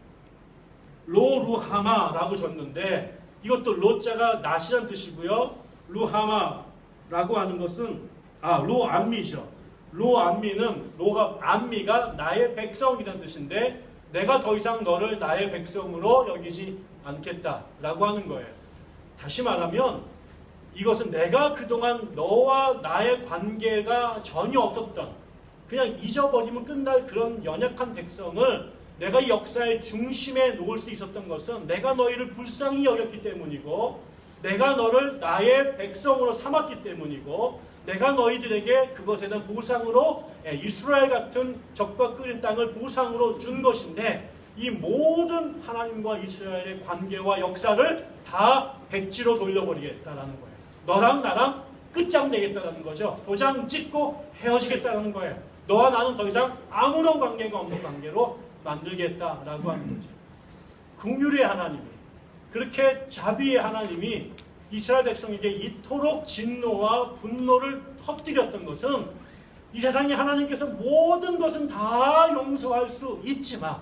로루하마라고 줬는데, 이것도 로자가 낫이란 뜻이고요. 루하마라고 하는 것은 로암미죠. 로암미는 암미가 나의 백성이라는 뜻인데, 내가 더 이상 너를 나의 백성으로 여기지 않겠다라고 하는 거예요. 다시 말하면 이것은 내가 그동안 너와 나의 관계가 전혀 없었던, 그냥 잊어버리면 끝날 그런 연약한 백성을 내가 이 역사의 중심에 놓을 수 있었던 것은 내가 너희를 불쌍히 여겼기 때문이고, 내가 너를 나의 백성으로 삼았기 때문이고, 내가 너희들에게 그것에 대한 보상으로 이스라엘 같은 적과 끓인 땅을 보상으로 준 것인데, 이 모든 하나님과 이스라엘의 관계와 역사를 다 백지로 돌려버리겠다라는 거예요. 너랑 나랑 끝장내겠다라는 거죠. 도장 찍고 헤어지겠다라는 거예요. 너와 나는 더 이상 아무런 관계가 없는 관계로 만들겠다라고 하는 거죠. 긍휼의 하나님이, 그렇게 자비의 하나님이 이스라엘 백성에게 이토록 진노와 분노를 터뜨렸던 것은, 이 세상에 하나님께서 모든 것은 다 용서할 수 있지만,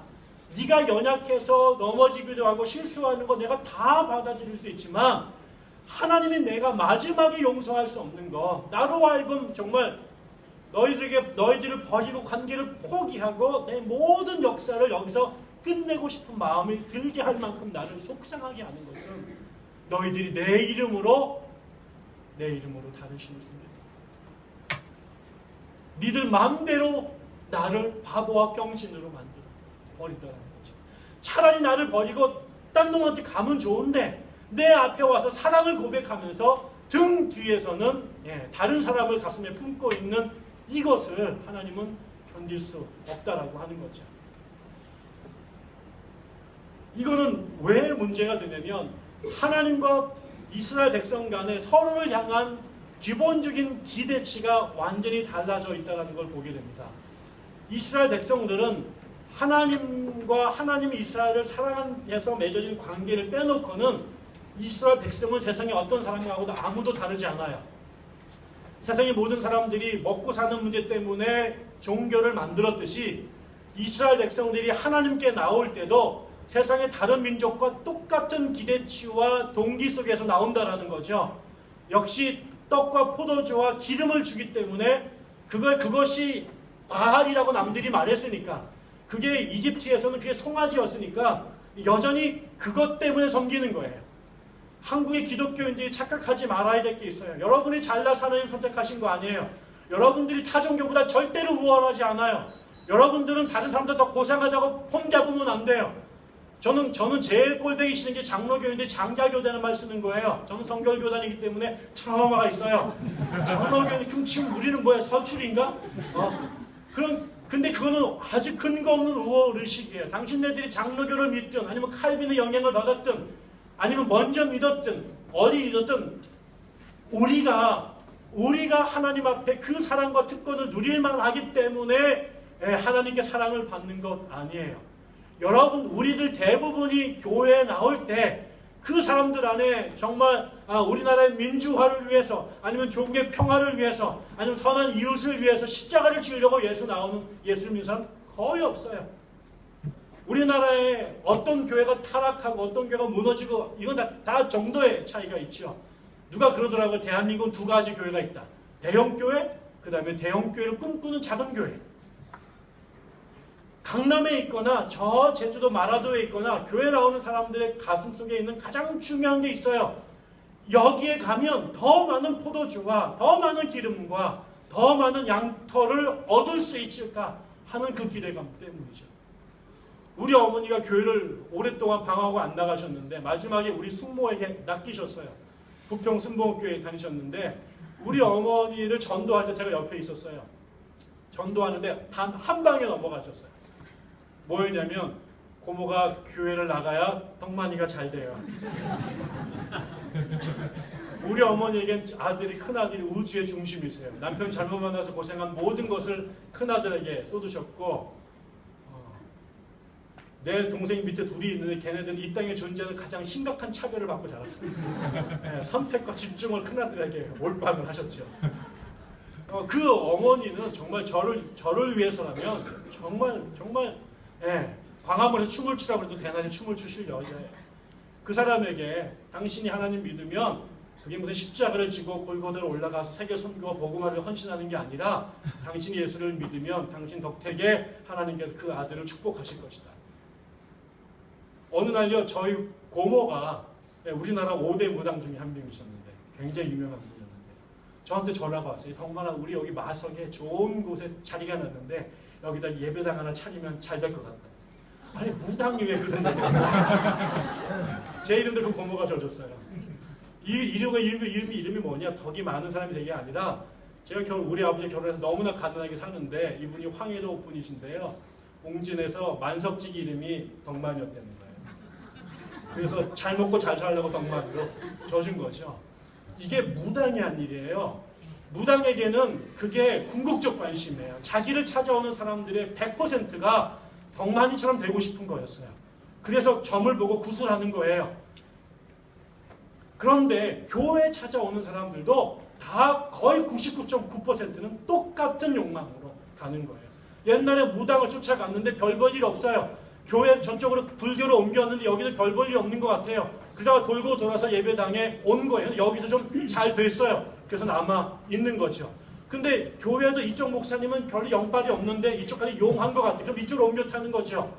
네가 연약해서 넘어지기도 하고 실수하는 거 내가 다 받아들일 수 있지만, 하나님이 내가 마지막에 용서할 수 없는 거, 나로 하여금 정말 너희들을 버리고 관계를 포기하고 내 모든 역사를 여기서 끝내고 싶은 마음이 들게 할 만큼 나를 속상하게 하는 것은, 너희들이 내 이름으로 다른 신을 섬겼다. 니들 마음대로 나를 바보와 병신으로 만들어 버린다는 거죠. 차라리 나를 버리고 딴 놈한테 가면 좋은데, 내 앞에 와서 사랑을 고백하면서 등 뒤에서는 다른 사람을 가슴에 품고 있는 이것을 하나님은 견딜 수 없다라고 하는 거죠. 이거는 왜 문제가 되냐면, 하나님과 이스라엘 백성 간에 서로를 향한 기본적인 기대치가 완전히 달라져 있다는 걸 보게 됩니다. 이스라엘 백성들은 하나님이 이스라엘을 사랑해서 맺어진 관계를 빼놓고는 이스라엘 백성은 세상에 어떤 사람하고도 아무도 다르지 않아요. 세상의 모든 사람들이 먹고 사는 문제 때문에 종교를 만들었듯이, 이스라엘 백성들이 하나님께 나올 때도 세상의 다른 민족과 똑같은 기대치와 동기 속에서 나온다라는 거죠. 역시 떡과 포도주와 기름을 주기 때문에 그것이 바알이라고 남들이 말했으니까, 그게 이집트에서는 그게 송아지였으니까 여전히 그것 때문에 섬기는 거예요. 한국의 기독교인들이 착각하지 말아야 될 게 있어요. 여러분이 잘나서 하나님 선택하신 거 아니에요. 여러분들이 타 종교보다 절대로 우월하지 않아요. 여러분들은 다른 사람들 더 고생하자고 폼 잡으면 안 돼요. 저는 제일 꼴배기 싫은 게 장로교인들이 장자교단을 말 쓰는 거예요. 저는 성결교단이기 때문에 트라우마가 있어요. 장로교인이 그럼 지금 우리는 뭐야, 서출인가? 근데 그거는 아주 근거 없는 우월의식이에요. 당신네들이 장로교를 믿든 아니면 칼빈의 영향을 받았든 아니면 먼저 믿었든 어디 믿었든, 우리가 하나님 앞에 그 사랑과 특권을 누릴만 하기 때문에 하나님께 사랑을 받는 것 아니에요. 여러분, 우리들 대부분이 교회에 나올 때 그 사람들 안에 정말 우리나라의 민주화를 위해서, 아니면 종교의 평화를 위해서, 아니면 선한 이웃을 위해서 십자가를 지으려고 예수를 믿는 사람 거의 없어요. 우리나라에 어떤 교회가 타락하고 어떤 교회가 무너지고, 이건 다 정도의 차이가 있죠. 누가 그러더라고요. 대한민국은 두 가지 교회가 있다. 대형교회, 그 다음에 대형교회를 꿈꾸는 작은 교회. 강남에 있거나 저 제주도 마라도에 있거나 교회 나오는 사람들의 가슴 속에 있는 가장 중요한 게 있어요. 여기에 가면 더 많은 포도주와 더 많은 기름과 더 많은 양털을 얻을 수 있을까 하는 그 기대감 때문이죠. 우리 어머니가 교회를 오랫동안 방황하고 안 나가셨는데 마지막에 우리 숙모에게 낚이셨어요. 부평 순복음교회에 다니셨는데 우리 어머니를 전도할 때 제가 옆에 있었어요. 전도하는데 단 한 방에 넘어가셨어요. 뭐였냐면 고모가 교회를 나가야 덕만이가 잘 돼요. 우리 어머니에겐 아들이, 큰아들이 우주의 중심이세요. 남편 잘못 만나서 고생한 모든 것을 큰아들에게 쏟으셨고 내 동생 밑에 둘이 있는데 걔네들은 이 땅에 존재하는 가장 심각한 차별을 받고 자랐습니다. 네, 선택과 집중을 큰아들에게 몰빵을 하셨죠. 그 어머니는 정말 저를 위해서라면 정말 광화문에 춤을 추라고 해도 대낮에 춤을 추실 여자예요. 그 사람에게 당신이 하나님 믿으면 그게 무슨 십자가를 지고 골고다로 올라가서 세계 선교와 복음화를 헌신하는 게 아니라 당신이 예수를 믿으면 당신 덕택에 하나님께서 그 아들을 축복하실 것이다. 어느 날요 저희 고모가 우리나라 5대 무당 중에 한 명이셨는데 굉장히 유명한 분이었는데 저한테 전화가 왔어요. 덕만아, 우리 여기 마석에 좋은 곳에 자리가 났는데 여기다 예배당 하나 차리면 잘 될 것 같다. 아니 무당이 왜 그런 제 이름도 그 고모가 줘줬어요. 이름이 뭐냐? 덕이 많은 사람이 되게 아니라 제가 우리 아버지 결혼해서 너무나 가난하게 사는데 이분이 황해도 분이신데요. 옹진에서 만석지기 이름이 덕만이었다는 거예요. 그래서 잘 먹고 잘 살려고 덕만으로 져준 거죠. 이게 무당이 한 일이에요. 무당에게는 그게 궁극적 관심이에요. 자기를 찾아오는 사람들의 100%가 덕만이처럼 되고 싶은 거였어요. 그래서 점을 보고 구슬하는 거예요. 그런데 교회에 찾아오는 사람들도 다 거의 99.9%는 똑같은 욕망으로 가는 거예요. 옛날에 무당을 쫓아갔는데 별 볼 일 없어요. 교회 전적으로 불교로 옮겼는데 여기도 별 볼 일 없는 것 같아요. 그러다가 돌고 돌아서 예배당에 온 거예요. 여기서 좀 잘 됐어요. 그래서 남아 있는 거죠. 근데 교회도 이쪽 목사님은 별로 영빨이 없는데 이쪽까지 용한 것 같아요. 그럼 이쪽으로 옮겼다는 거죠.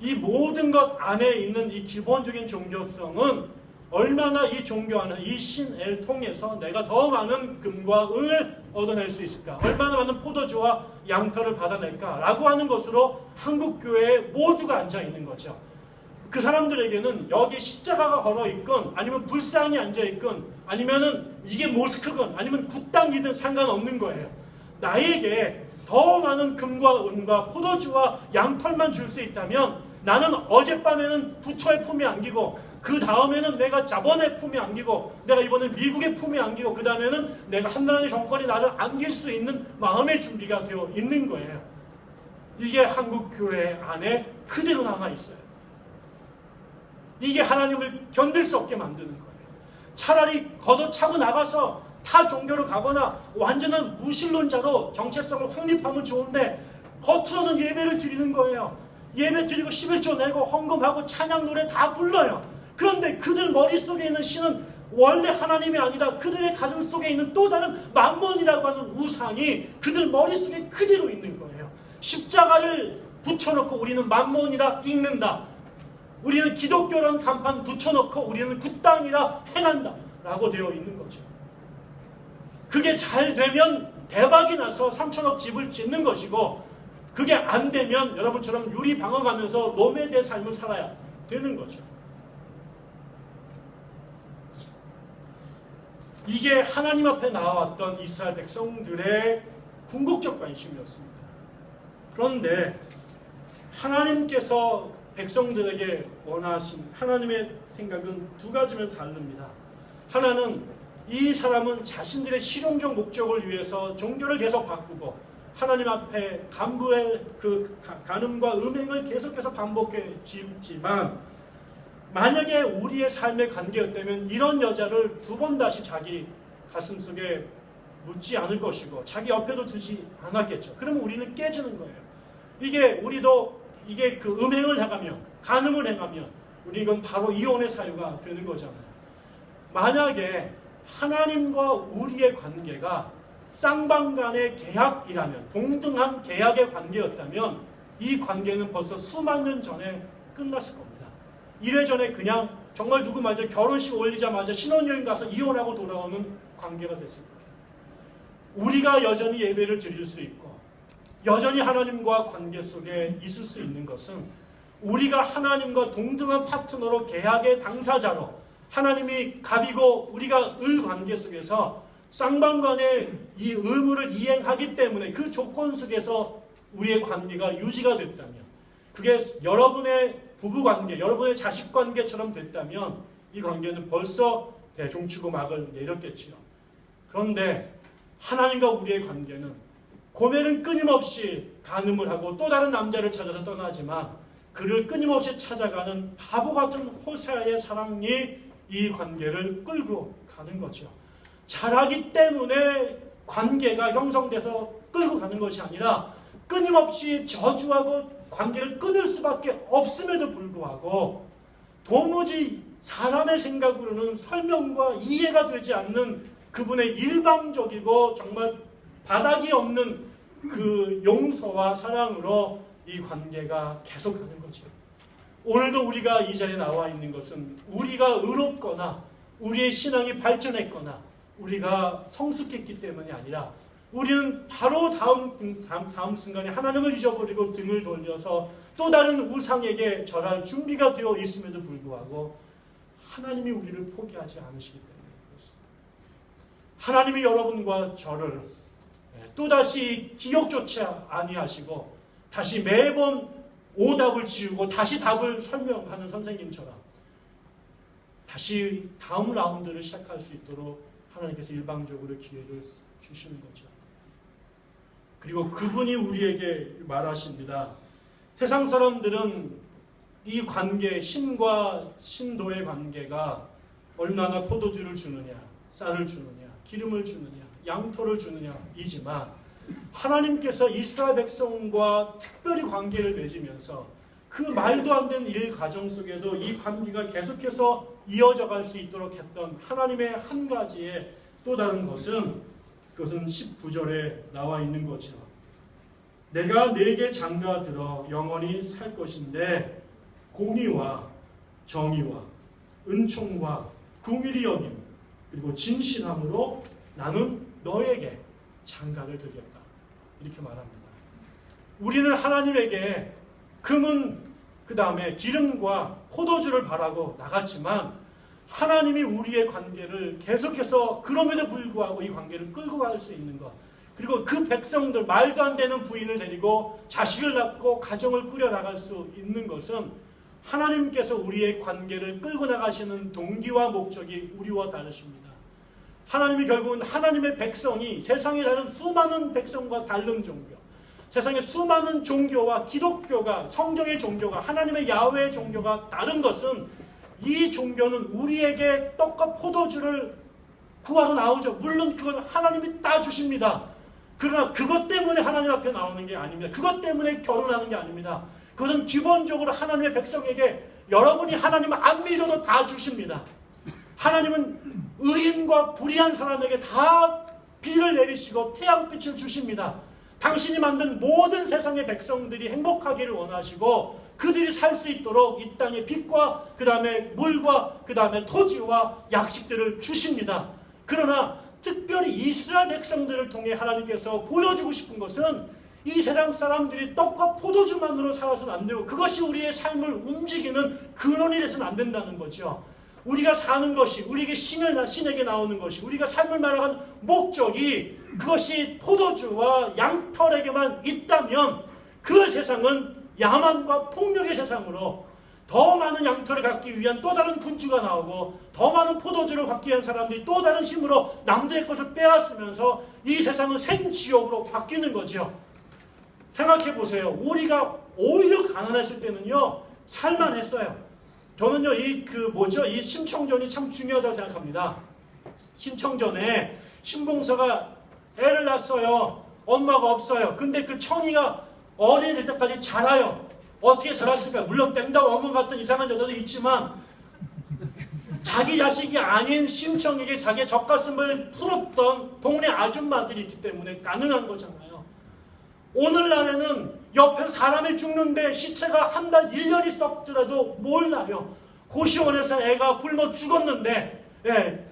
이 모든 것 안에 있는 이 기본적인 종교성은 얼마나 이 종교 안에 이 신을 통해서 내가 더 많은 금과 은을 얻어낼 수 있을까? 얼마나 많은 포도주와 양털을 받아낼까라고 하는 것으로 한국교회에 모두가 앉아있는 거죠. 그 사람들에게는 여기 십자가가 걸어있건 아니면 불상이 앉아있건 아니면은 이게 모스크건 아니면 굿당이든 상관없는 거예요. 나에게 더 많은 금과 은과 포도주와 양털만 줄 수 있다면 나는 어젯밤에는 부처의 품에 안기고 그 다음에는 내가 자본의 품에 안기고 내가 이번에 미국의 품에 안기고 그 다음에는 내가 한나라의 정권이 나를 안길 수 있는 마음의 준비가 되어 있는 거예요. 이게 한국교회 안에 그대로 남아있어요. 이게 하나님을 견딜 수 없게 만드는 거예요. 차라리 걷어차고 나가서 타 종교로 가거나 완전한 무신론자로 정체성을 확립하면 좋은데 겉으로는 예배를 드리는 거예요. 예배 드리고 11조 내고 헌금하고 찬양 노래 다 불러요. 그런데 그들 머릿속에 있는 신은 원래 하나님이 아니라 그들의 가슴 속에 있는 또 다른 만몬이라고 하는 우상이 그들 머릿속에 그대로 있는 거예요. 십자가를 붙여놓고 우리는 만몬이라 읽는다. 우리는 기독교라는 간판 붙여놓고 우리는 굿당이라 행한다 라고 되어 있는 거죠. 그게 잘 되면 대박이 나서 3천억 집을 짓는 것이고 그게 안 되면 여러분처럼 유리 방어가면서 노매드의 삶을 살아야 되는 거죠. 이게 하나님 앞에 나와왔던 이스라엘 백성들의 궁극적 관심이었습니다. 그런데 하나님께서 백성들에게 원하신 하나님의 생각은 두 가지면 다릅니다. 하나는 이 사람은 자신들의 실용적 목적을 위해서 종교를 계속 바꾸고 하나님 앞에 간부의 그 간음과 음행을 계속해서 반복했지만 만약에 우리의 삶의 관계였다면 이런 여자를 두 번 다시 자기 가슴속에 묻지 않을 것이고 자기 옆에도 두지 않았겠죠. 그러면 우리는 깨지는 거예요. 우리도 그 음행을 행하면 간음을 행하면 우리 이건 바로 이혼의 사유가 되는 거잖아요. 만약에 하나님과 우리의 관계가 쌍방간의 계약이라면 동등한 계약의 관계였다면 이 관계는 벌써 수만 년 전에 끝났을 겁니다. 이래전에 그냥 정말 누구 말죠? 결혼식 올리자마자 신혼여행 가서 이혼하고 돌아오는 관계가 됐을 거예요. 우리가 여전히 예배를 드릴 수 있고 여전히 하나님과 관계 속에 있을 수 있는 것은 우리가 하나님과 동등한 파트너로 계약의 당사자로 하나님이 갑이고 우리가 을 관계 속에서 쌍방간의 이 의무를 이행하기 때문에 그 조건 속에서 우리의 관계가 유지가 됐다면 그게 여러분의 부부관계, 여러분의 자식관계처럼 됐다면 이 관계는 벌써 대종치고 막을 내렸겠지요. 그런데 하나님과 우리의 관계는 고멜은 끊임없이 간음을 하고 또 다른 남자를 찾아서 떠나지만 그를 끊임없이 찾아가는 바보 같은 호세아의 사랑이 이 관계를 끌고 가는 거죠. 잘하기 때문에 관계가 형성돼서 끌고 가는 것이 아니라 끊임없이 저주하고 관계를 끊을 수밖에 없음에도 불구하고 도무지 사람의 생각으로는 설명과 이해가 되지 않는 그분의 일방적이고 정말 바닥이 없는 그 용서와 사랑으로 이 관계가 계속하는 거죠. 오늘도 우리가 이 자리에 나와 있는 것은 우리가 의롭거나 우리의 신앙이 발전했거나 우리가 성숙했기 때문이 아니라 우리는 바로 다음 순간에 하나님을 잊어버리고 등을 돌려서 또 다른 우상에게 절할 준비가 되어 있음에도 불구하고 하나님이 우리를 포기하지 않으시기 때문에 그렇습니다. 하나님이 여러분과 저를 또다시 기억조차 아니하시고 다시 매번 오답을 지우고 다시 답을 설명하는 선생님처럼 다시 다음 라운드를 시작할 수 있도록 하나님께서 일방적으로 기회를 주시는 거죠. 그리고 그분이 우리에게 말하십니다. 세상 사람들은 이 관계, 신과 신도의 관계가 얼마나 포도주를 주느냐, 쌀을 주느냐, 기름을 주느냐, 양토를 주느냐 이지만 하나님께서 이스라엘 백성과 특별히 관계를 맺으면서 그 말도 안 되는 일 과정 속에도 이 관계가 계속해서 이어져 갈 수 있도록 했던 하나님의 한 가지의 또 다른 것은 그것은 19절에 나와 있는 거죠. 내가 네게 장가들어 영원히 살 것인데 공의와 정의와 은총과 긍휼히 여김 그리고 진실함으로 나는 너에게 장가를 드렸다. 이렇게 말합니다. 우리는 하나님에게 금은 그 다음에 기름과 포도주를 바라고 나갔지만 하나님이 우리의 관계를 계속해서 그럼에도 불구하고 이 관계를 끌고 갈 수 있는 것 그리고 그 백성들 말도 안 되는 부인을 데리고 자식을 낳고 가정을 꾸려나갈 수 있는 것은 하나님께서 우리의 관계를 끌고 나가시는 동기와 목적이 우리와 다르십니다. 하나님이 결국은 하나님의 백성이 세상에 다른 수많은 백성과 다른 종교 세상의 수많은 종교와 기독교가 성경의 종교가 하나님의 야훼의 종교가 다른 것은 이 종교는 우리에게 떡과 포도주를 구하러 나오죠. 물론 그건 하나님이 따주십니다. 그러나 그것 때문에 하나님 앞에 나오는 게 아닙니다. 그것 때문에 결혼하는 게 아닙니다. 그것은 기본적으로 하나님의 백성에게 여러분이 하나님을 안 믿어도 다 주십니다. 하나님은 의인과 불의한 사람에게 다 비를 내리시고 태양빛을 주십니다. 당신이 만든 모든 세상의 백성들이 행복하기를 원하시고 그들이 살 수 있도록 이 땅에 빛과 그 다음에 물과 그 다음에 토지와 약식들을 주십니다. 그러나 특별히 이스라엘 백성들을 통해 하나님께서 보여주고 싶은 것은 이 세상 사람들이 떡과 포도주만으로 살아서는 안 되고 그것이 우리의 삶을 움직이는 근원이 돼서는 안 된다는 거죠. 우리가 사는 것이 우리에게 신에게 나오는 것이 우리가 삶을 말하는 목적이 그것이 포도주와 양털에게만 있다면 그 세상은 야만과 폭력의 세상으로 더 많은 양털을 갖기 위한 또 다른 군주가 나오고 더 많은 포도주를 갖기 위한 사람들이 또 다른 힘으로 남들의 것을 빼앗으면서 이 세상은 생지옥으로 바뀌는 거죠. 생각해 보세요. 우리가 오히려 가난했을 때는요 살만했어요. 저는요 이 심청전이 참 중요하다고 생각합니다. 심청전에 신봉사가 애를 낳았어요. 엄마가 없어요. 근데 그 청이가 어린이 될 때까지 자라요. 어떻게 자랐을까? 물론 땡당 어머 같은 이상한 여자도 있지만 자기 자식이 아닌 심청에게 자기의 젖가슴을 풀었던 동네 아줌마들이 있기 때문에 가능한 거잖아요. 오늘날에는 옆에 사람이 죽는데 시체가 한 달, 1년이 썩더라도 몰라요. 고시원에서 애가 굶어 죽었는데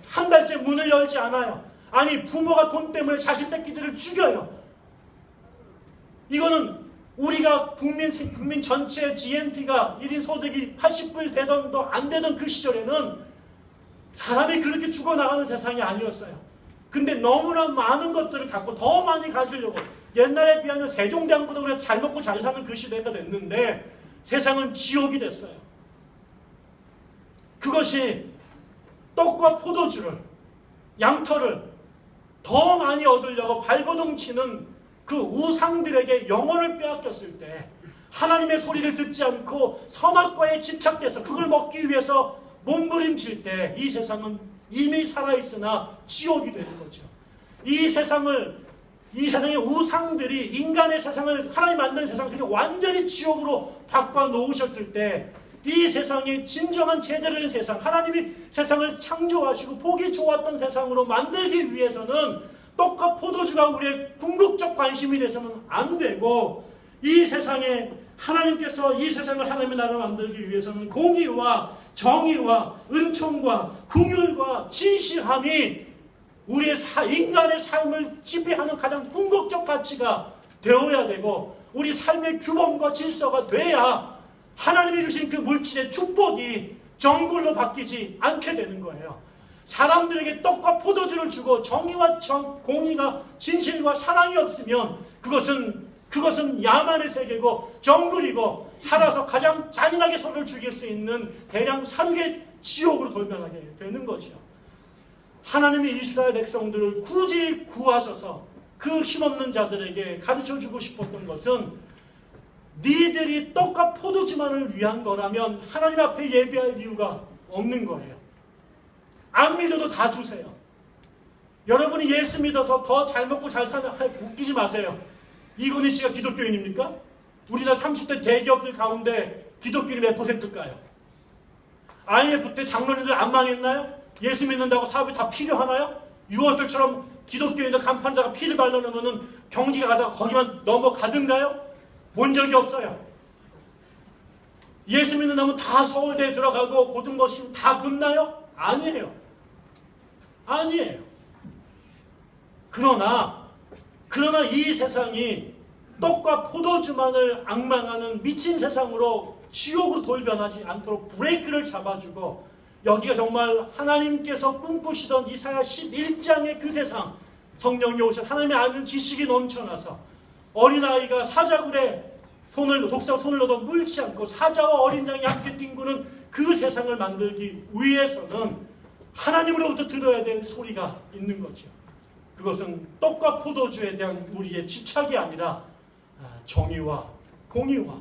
한 달째 문을 열지 않아요. 아니 부모가 돈 때문에 자식 새끼들을 죽여요. 이거는 우리가 국민 전체 GNP가 1인 소득이 80불 되던도 안 되던 그 시절에는 사람이 그렇게 죽어나가는 세상이 아니었어요. 근데 너무나 많은 것들을 갖고 더 많이 가지려고 옛날에 비하면 세종대왕보다 우리가 잘 먹고 잘 사는 그 시대가 됐는데 세상은 지옥이 됐어요. 그것이 떡과 포도주를, 양털을 더 많이 얻으려고 발버둥 치는 그 우상들에게 영혼을 빼앗겼을 때 하나님의 소리를 듣지 않고 선악과에 집착돼서 그걸 먹기 위해서 몸부림칠 때 이 세상은 이미 살아있으나 지옥이 되는 거죠. 이 세상의 우상들이 인간의 세상을 하나님 만든 세상을 완전히 지옥으로 바꿔 놓으셨을 때 이 세상이 진정한 제대로 된 세상, 하나님이 세상을 창조하시고 보기 좋았던 세상으로 만들기 위해서는 떡과 포도주가 우리의 궁극적 관심이 돼서는 안 되고 이 세상에 하나님께서 이 세상을 하나님의 나라로 만들기 위해서는 공의와 정의와 은총과 긍휼과 진실함이 우리의 인간의 삶을 지배하는 가장 궁극적 가치가 되어야 되고 우리 삶의 규범과 질서가 돼야 하나님이 주신 그 물질의 축복이 정글로 바뀌지 않게 되는 거예요. 사람들에게 떡과 포도주를 주고 정의와 공의가 진실과 사랑이 없으면 그것은 야만의 세계고 정글이고 살아서 가장 잔인하게 서로를 죽일 수 있는 대량 살육의 지옥으로 돌변하게 되는 거죠. 하나님이 이스라엘 백성들을 굳이 구하셔서 그 힘없는 자들에게 가르쳐주고 싶었던 것은 니들이 떡과 포도주만을 위한 거라면 하나님 앞에 예배할 이유가 없는 거예요. 안 믿어도 다 주세요. 여러분이 예수 믿어서 더 잘 먹고 잘 사는 웃기지 마세요. 이건희 씨가 기독교인입니까? 우리나라 30대 대기업들 가운데 기독교인이 몇 %일까요? IMF 때 장로님들 안 망했나요? 예수 믿는다고 사업이 다 필요하나요? 유언들처럼 기독교인들 간판에다가 피를 발라놓으면 경기가 가다가 거기만 넘어가든가요? 본 적이 없어요. 예수 믿는다면 다 서울대에 들어가고 고등고시 다 붙나요? 아니에요. 아니에요. 그러나 이 세상이 떡과 포도주만을 앙망하는 미친 세상으로 지옥으로 돌변하지 않도록 브레이크를 잡아주고 여기가 정말 하나님께서 꿈꾸시던 이사야 11장의 그 세상, 성령이 오셔서 하나님의 아는 지식이 넘쳐나서 어린아이가 사자굴에 독사와 손을 넣어도 물지 않고 사자와 어린 양이 함께 뒹구는 그 세상을 만들기 위해서는 하나님으로부터 들어야 될 소리가 있는 거죠. 그것은 떡과 포도주에 대한 우리의 집착이 아니라 정의와 공의와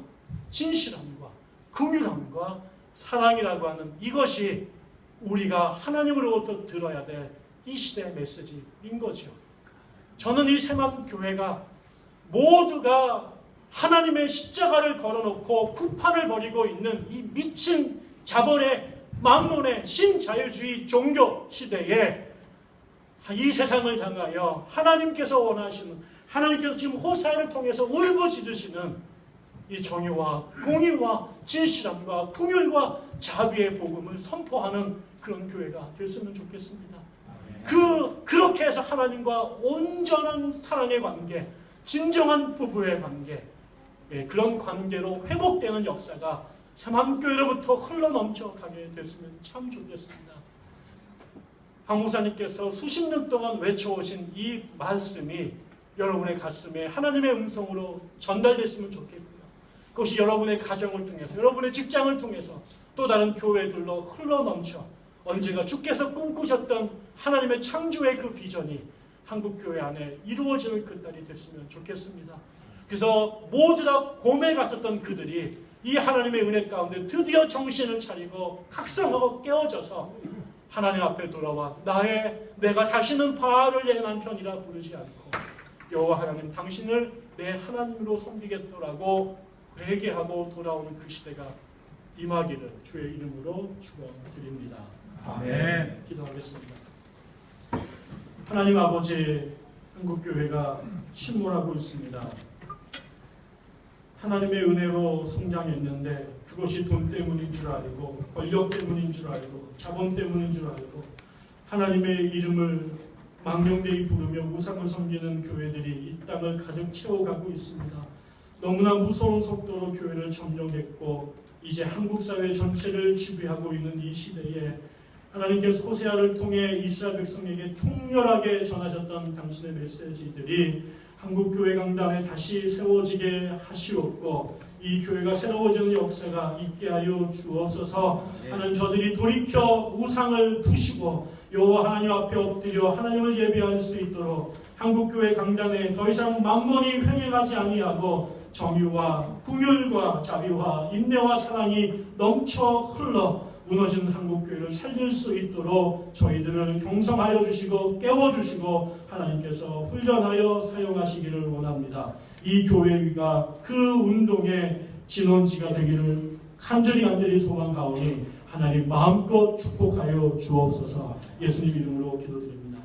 진실함과 긍휼함과 사랑이라고 하는 이것이 우리가 하나님으로부터 들어야 될 이 시대의 메시지인 거죠. 저는 이 새만교회가 모두가 하나님의 십자가를 걸어놓고 쿠판을 벌이고 있는 이 미친 자본의 막론의 신자유주의 종교 시대에 이 세상을 향하여 하나님께서 원하시는, 하나님께서 지금 호사를 통해서 울부짖으시는 이 정의와 공의와 진실함과 긍휼과 자비의 복음을 선포하는 그런 교회가 됐으면 좋겠습니다. 그렇게 해서 하나님과 온전한 사랑의 관계, 진정한 부부의 관계, 그런 관계로 회복되는 역사가 새만교회로부터 흘러넘쳐가게 됐으면 참 좋겠습니다. 박 목사님께서 수십 년 동안 외쳐오신 이 말씀이 여러분의 가슴에 하나님의 음성으로 전달됐으면 좋겠고요. 그것이 여러분의 가정을 통해서, 여러분의 직장을 통해서 또 다른 교회들로 흘러넘쳐 언제가 주께서 꿈꾸셨던 하나님의 창조의 그 비전이 한국교회 안에 이루어지는 그날이 됐으면 좋겠습니다. 그래서 모두 다 곰에 같았던 그들이 이 하나님의 은혜 가운데 드디어 정신을 차리고 각성하고 깨어져서 하나님 앞에 돌아와 내가 다시는 바알을 내 남편이라 부르지 않고 여호와 하나님 당신을 내 하나님으로 섬기겠노라고 회개하고 돌아오는 그 시대가 임하기를 주의 이름으로 축원드립니다. 아멘. 기도하겠습니다. 하나님 아버지, 한국교회가 침몰하고 있습니다. 하나님의 은혜로 성장했는데 그것이 돈 때문인 줄 알고 권력 때문인 줄 알고 자본 때문인 줄 알고 하나님의 이름을 망령되이 부르며 우상을 섬기는 교회들이 이 땅을 가득 채워가고 있습니다. 너무나 무서운 속도로 교회를 점령했고 이제 한국 사회 전체를 지배하고 있는 이 시대에 하나님께서 호세아를 통해 이스라엘 백성에게 통렬하게 전하셨던 당신의 메시지들이 한국교회 강단에 다시 세워지게 하시옵고 이 교회가 새로워지는 역사가 있게 하여 주옵소서. 하는 저들이 돌이켜 우상을 부시고 여호와 하나님 앞에 엎드려 하나님을 예배할 수 있도록 한국교회 강단에 더 이상 만몬이 횡행하지 아니하고 정의와 긍휼과 자비와 인내와 사랑이 넘쳐 흘러 무너진 한국교회를 살릴 수 있도록 저희들을 경성하여 주시고 깨워주시고 하나님께서 훈련하여 사용하시기를 원합니다. 이 교회가 그 운동의 진원지가 되기를 간절히 소망하오니 하나님 마음껏 축복하여 주옵소서. 예수님 이름으로 기도드립니다.